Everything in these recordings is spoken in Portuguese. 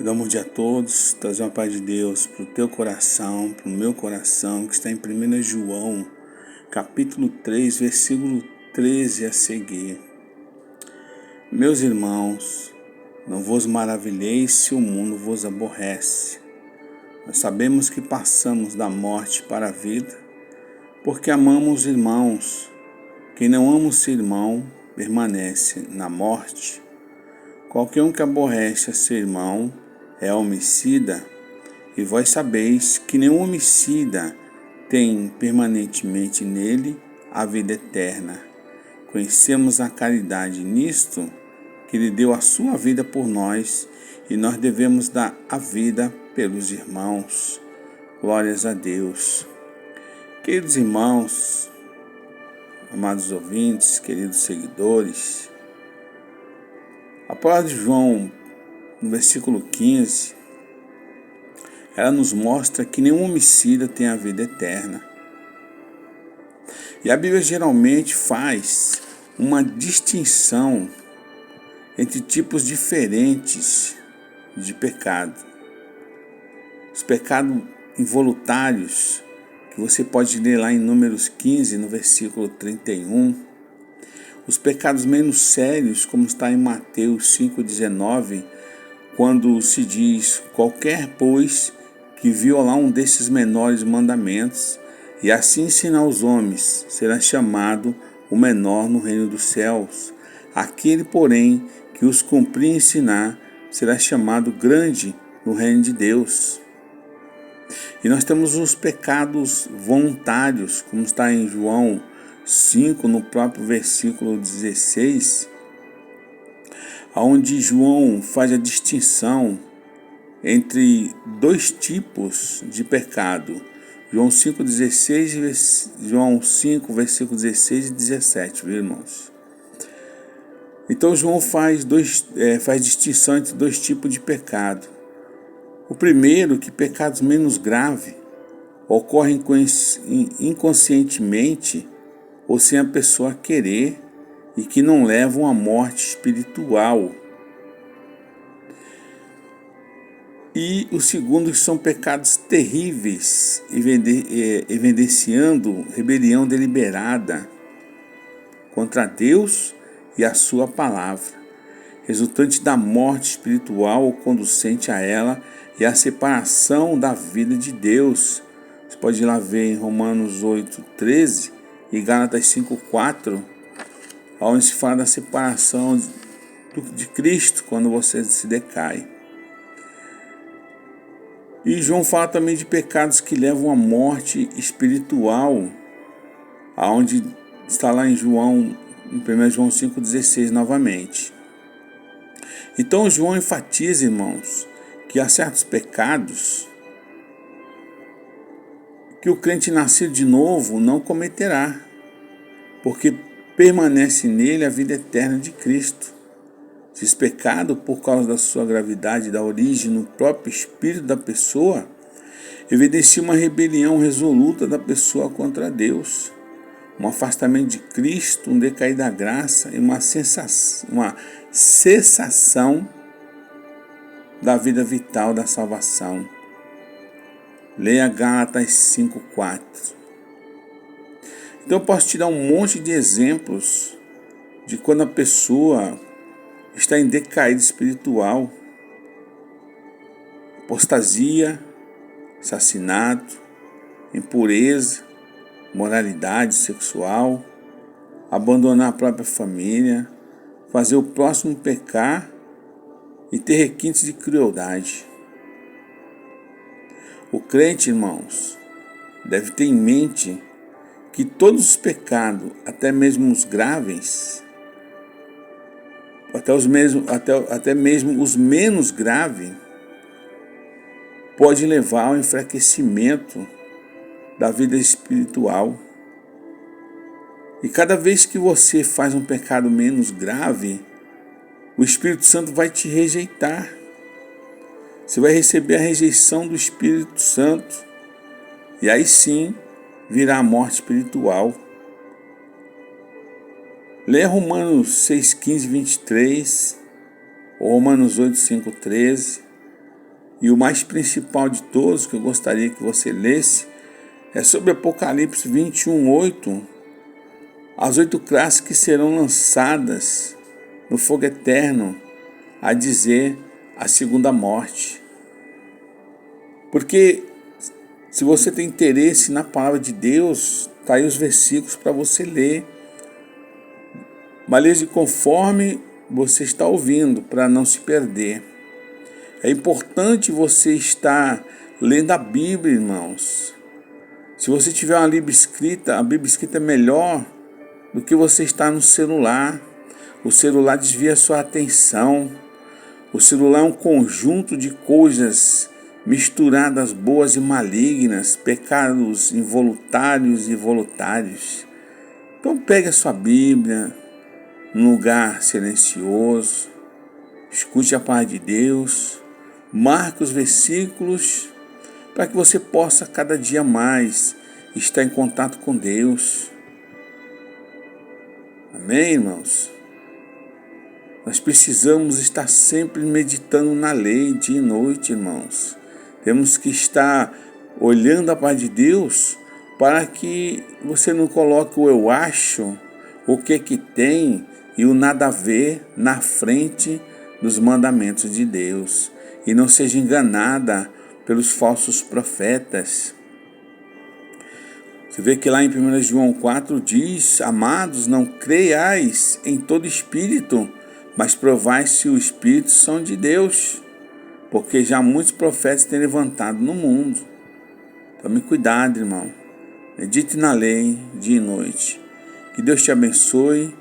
Dá um bom dia a todos, trazer uma paz de Deus para o teu coração, para o meu coração, que está em 1 João, capítulo 3, versículo 13 a seguir. Meus irmãos, não vos maravilheis se o mundo vos aborrece. Nós sabemos que passamos da morte para a vida, porque amamos os irmãos. Quem não ama o seu irmão permanece na morte. Qualquer um que aborrece a seu irmão é homicida, e vós sabeis que nenhum homicida tem permanentemente nele a vida eterna. Conhecemos a caridade nisto, que ele deu a sua vida por nós, e nós devemos dar a vida pelos irmãos. Glórias a Deus. Queridos irmãos, amados ouvintes, queridos seguidores, a palavra de João, no versículo 15, ela nos mostra que nenhum homicida tem a vida eterna. E a Bíblia geralmente faz uma distinção entre tipos diferentes de pecado. Os pecados involuntários, que você pode ler lá em Números 15, no versículo 31. Os pecados menos sérios, como está em Mateus 5,19, quando se diz: qualquer, pois, que violar um desses menores mandamentos, e assim ensinar os homens, será chamado o menor no reino dos céus. Aquele, porém, que os cumprir e ensinar, será chamado grande no reino de Deus. E nós temos os pecados voluntários, como está em João 5, no próprio versículo 16, onde João faz a distinção entre dois tipos de pecado. João 5,16 e João 5, versículo 16 e 17, viu, irmãos? Então João faz distinção entre dois tipos de pecado. O primeiro, que pecados menos graves ocorrem inconscientemente ou sem a pessoa querer e que não levam à morte espiritual. E o segundo, que são pecados terríveis, evidenciando rebelião deliberada contra Deus e a sua palavra, resultante da morte espiritual ou conducente a ela e a separação da vida de Deus. Você pode ir lá ver em Romanos 8,13 e Gálatas 5,4, onde se fala da separação de Cristo quando você se decai. E João fala também de pecados que levam à morte espiritual, aonde está lá em 1 João 5,16 novamente. Então João enfatiza, irmãos, que há certos pecados que o crente nascido de novo não cometerá, porque permanece nele a vida eterna de Cristo. Esses pecados, por causa da sua gravidade, da origem no próprio espírito da pessoa, evidencia uma rebelião resoluta da pessoa contra Deus, um afastamento de Cristo, um decair da graça e uma cessação da vida vital da salvação. Leia Gálatas 5,4. Então eu posso te dar um monte de exemplos de quando a pessoa está em decaída espiritual: apostasia, assassinato, impureza, moralidade sexual, abandonar a própria família, fazer o próximo pecar e ter requintes de crueldade. O crente, irmãos, deve ter em mente que todos os pecados, até mesmo os graves, até mesmo os menos graves, pode levar ao enfraquecimento da vida espiritual. E cada vez que você faz um pecado menos grave, o Espírito Santo vai te rejeitar. Você vai receber a rejeição do Espírito Santo. E aí sim virá a morte espiritual. Leia Romanos 6,15, 23, ou Romanos 8, 5, 13. E o mais principal de todos que eu gostaria que você lesse é sobre Apocalipse 21:8, as 8 classes que serão lançadas no fogo eterno, a dizer, a segunda morte. Porque se você tem interesse na palavra de Deus, tá aí os versículos para você ler. Mas leia conforme você está ouvindo, para não se perder. É importante você estar lendo a Bíblia, irmãos. Se você tiver uma Bíblia escrita, a Bíblia escrita é melhor do que você estar no celular. O celular desvia a sua atenção. O celular é um conjunto de coisas misturadas, boas e malignas, pecados involuntários e voluntários. Então pegue a sua Bíblia num lugar silencioso, escute a palavra de Deus, marque os versículos para que você possa cada dia mais estar em contato com Deus. Amém, irmãos? Nós precisamos estar sempre meditando na lei dia e noite, irmãos. Temos que estar olhando a palavra de Deus para que você não coloque o eu acho, o que tem e o nada a ver na frente dos mandamentos de Deus. E não seja enganada pelos falsos profetas. Você vê que lá em 1 João 4 diz: amados, não creiais em todo espírito, mas provai se os espíritos são de Deus, porque já muitos profetas têm levantado no mundo. Tome cuidado, irmão. Medite na lei dia e noite. Que Deus te abençoe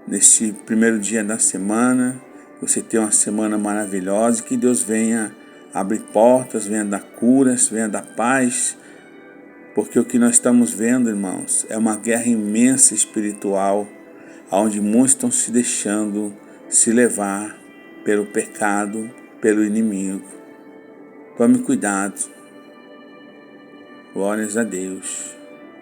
nesse primeiro dia da semana. Você tenha uma semana maravilhosa. Que Deus venha abrir portas, venha dar curas, venha dar paz. Porque o que nós estamos vendo, irmãos, é uma guerra imensa espiritual, onde muitos estão se deixando se levar pelo pecado, pelo inimigo. Tome cuidado. Glórias a Deus.